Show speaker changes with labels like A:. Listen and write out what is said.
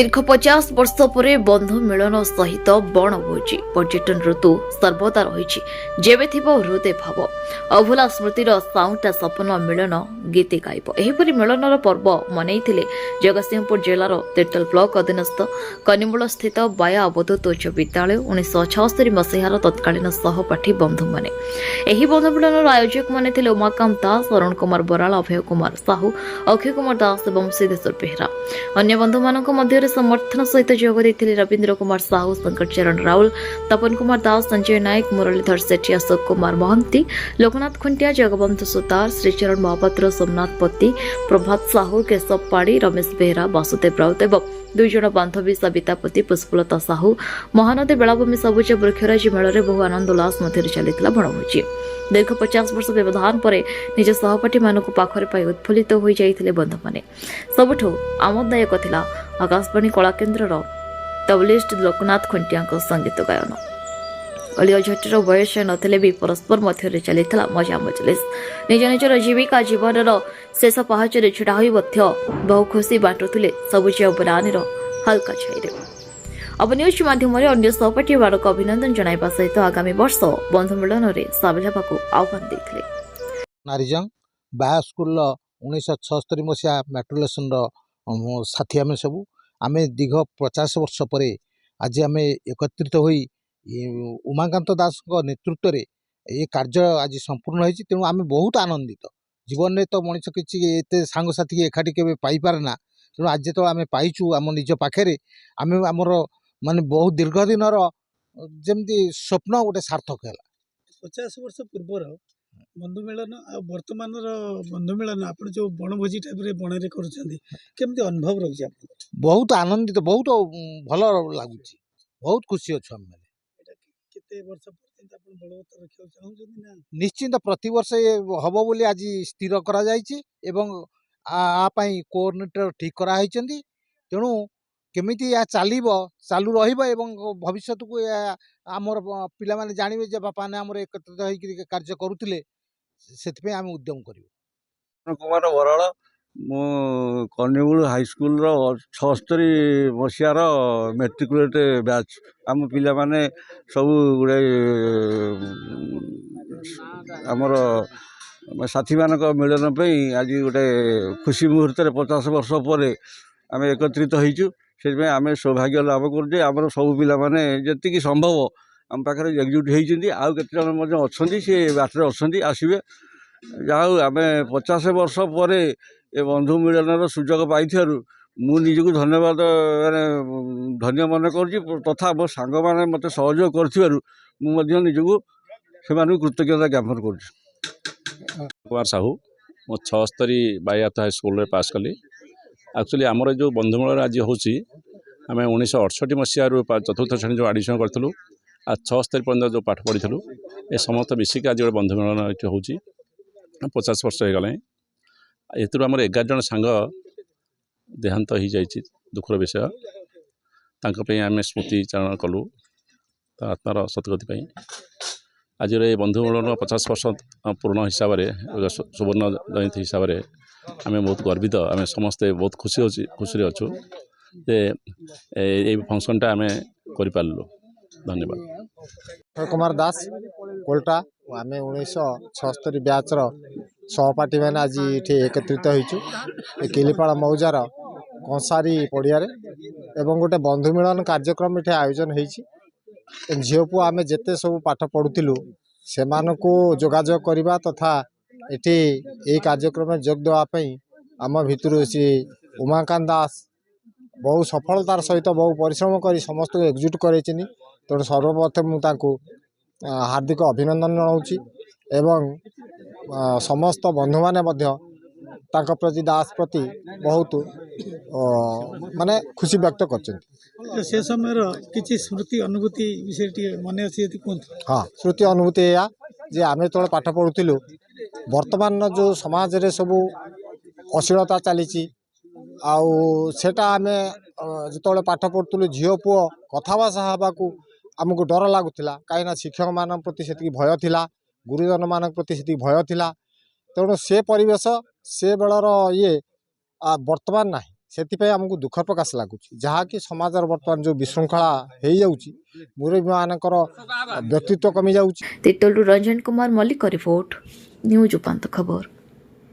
A: दीर्घ 50 वर्ष पर बंधु मिलन सहित बनभोजी पर्यटन ऋतु सर्वदा रही जेबे हृदय भाव अभुला स्मृतिर साउटा सपन मिलन गीत गायब एहीपरि मिलनर पर्व मनईथिले जगतसिंहपुर जिलार तिर्तल ब्लॉक अधीनस्थ कनिमूल स्थित बाया अवधूत उच्च विद्यालय 1976 मसीहार तत्कालीन सहपाठी बंधु माने एही बंधु मिलनर आयोजक माने थिले उमाकांत दास अरुण कुमार बराल अभय कुमार साहू अक्षय कुमार दास एवं सिद्धेश्वर बेहरा अन्य बंधु मानक मध्य समर्थन सहित जोग देते रवींद्र कुमार साहू शंकर चरण राउल तपन कुमार दास संजय नायक मुरलीधर सेठी अशोक कुमार महंती लोकनाथ खुंटिया जगबंधु सुतार श्रीचरण महापात्र सोमनाथ पति प्रभात साहू केशव पाड़ी रमेश बेहरा वासुदेव राउत एवं दुई जन बांधवी सविता पति पुष्पलता साहू महानदी बेलाभूमि सबुज वृक्षराजी मेल बहु आनंद उल्लास मध्य चली बनभोजी दीर्घ 50 वर्ष व्यवधान पर निज सहपाठी मानक पाखरे पाई उत्फुल्लित हो जाइथिले बंधु माने सबुठु आमोददायक थिला आकाशवाणी कलाकेन्द्रर तबलिस्ट लोकनाथ खुंटिया संगीत गायन अलिया झटर बयस नथिले भी परस्पर मध्य चली मजा मजलिस निज निजर जीविका जीवन शेष पहाचरे छिड़ा बहु खुशी बांटुले सबुज बरानी हल्का छाई अब न्यूज माध्यम अन्य सहपाठी मानक अभिनंदन जनाइबा सहित आगामी वर्ष बंधु मिलन में सामिल होगा आह्वान देते
B: नारीजंग बाया स्कूल 1976 मसीहा मैट्रिकुलेसन साथी आम सबू आम दीर्घ 50 वर्ष पर आज आम एकत्रित हो उमाकांत दास नेतृत्व में ये कार्य आज संपूर्ण होती तेणु आम बहुत आनंदित जीवन में तो मनीष कि सांगसाथी एकाठी के पाइपारे ना तेणु आज जो आम पाइचु आम निज पाखे आम आमर माने बहुत दीर्घ दिन जमती स्वप्न गोटे सार्थक है
C: 50 वर्ष पूर्वर बंधु मिलन आ वर्तमान बंधु मिलन आप जो बनभोजी टाइप बणरे करमती अनुभव रही
B: बहुत आनंदित बहुत भल लगुच बहुत खुशी अच्छे आम निश्चिंत प्रतिवर्ष हम बोली आज स्थिर करा कोऑर्डिनेटर ठीक कराई तेणु केमिति या चालू भविष्य को आमर पिला माने जानिबे जे बापा ने आमर एकत्रित होई कार्य करुथिले सेथिपे आम उद्यम करिवो
D: कुमार बराल मु कनिमूल हाईस्कूल 76 मसीहार मेट्रिकुलेट बैच आम पिला माने सब गुड़े आमर साथी मानक मिलन पे आज गोटे खुशी मुहूर्त 50 वर्ष पर आम एकत्रित होइचु से आम सौभाग्य लाभ कर सब पिला माने जति संभव आम पाखे एकजुट होती आउ केते जन अच्छा सी बाटर अच्छा आसवे जाऊ आम 50 वर्ष पर ए बंधु मिलन सुजोग पाई मु निजक धन्यवाद धन्य मन कर तथा मो सांग मैंने मत सहयोग कर निजक से कृतज्ञता ज्ञापन कर
E: कुमार साहू मो 76 बायात हाईस्कूल पास कली एक्चुअली आमर जो बंधु मिलन आज होची आम 1968 मसीह चतुर्थ श्रेणी जो आडमिशन करूँ आ 76 पर्यटन जो पाठ पढ़ी ए समस्त मिसिक आज गोटे बंधु मिलन ये हूँ 50 वर्ष हो गला एथुर आम 11 जन सांग देहांत हो जाइए दुखर विषय तांको आम स्मृति चारण कलु आत्मार सतगति आज ये बंधु मिलन 50 वर्ष पूर्ण हिसाब से सुवर्ण जयंती हिसाब से आम बहुत गर्वित आम समस्ते बहुत खुशी अच्छु जे ये फंक्शनटा आम करूँ
B: धन्यवाद कुमार दास कोल्टा आम 1976 ब्याचर सहपाठी मैंने आज ये एकत्रित होइचु किलिपाड़ा मौजार कंसारी पड़िया एवं गोटे बंधु मिलन कार्यक्रम ये आयोजन होइछि झील पु आम जिते सब पाठ पढ़ुलु से जोगाजोग करवा तथा ये यही कार्यक्रम जोग देवाई आम भितर सी उमाकांत दास बहु सफलतार सहित बहु परिश्रम कर समस्त को एकजुट कर तेणु सर्वप्रथम मुझे हार्दिक अभिनंदन जनाऊँगी एवं समस्त बंधु माने प्रति दास प्रति बहुत माने खुशी व्यक्त कर
C: से समय किसी स्मृति अनुभूति विषय मन अच्छी
B: हाँ स्मृति अनुभूति या जे आम जो पाठ पढ़ुलु वर्तमान जो समाज रे सब अश्लीलता चली आम जो पाठ पढ़ुलु झील पुओ कथाभाषा हाँको आमको डर लगुला कहीं शिक्षक मान प्रति से भय थिला गुरुजन मान प्रति से भय थिला तेणु से परिवेश से बेलर ये वर्तमान ना ସେଥିପାଇଁ ଆମକୁ ଦୁଃଖ ପ୍ରକାଶ ଲାଗୁଛି ଯାହାକି ସମାଜର ବର୍ତ୍ତମାନ ଯେଉଁ ବିଶୃଙ୍ଖଳା ହେଇଯାଉଛି ମୁରବୀମାନଙ୍କର ବ୍ୟକ୍ତିତ୍ୱ କମିଯାଉଛି।
A: ତିର୍ତ୍ତୋଲରୁ ରଞ୍ଜନ କୁମାର ମଲ୍ଲିକ ରିପୋର୍ଟ ନ୍ୟୁଜ୍ ଉପାନ୍ତ ଖବର।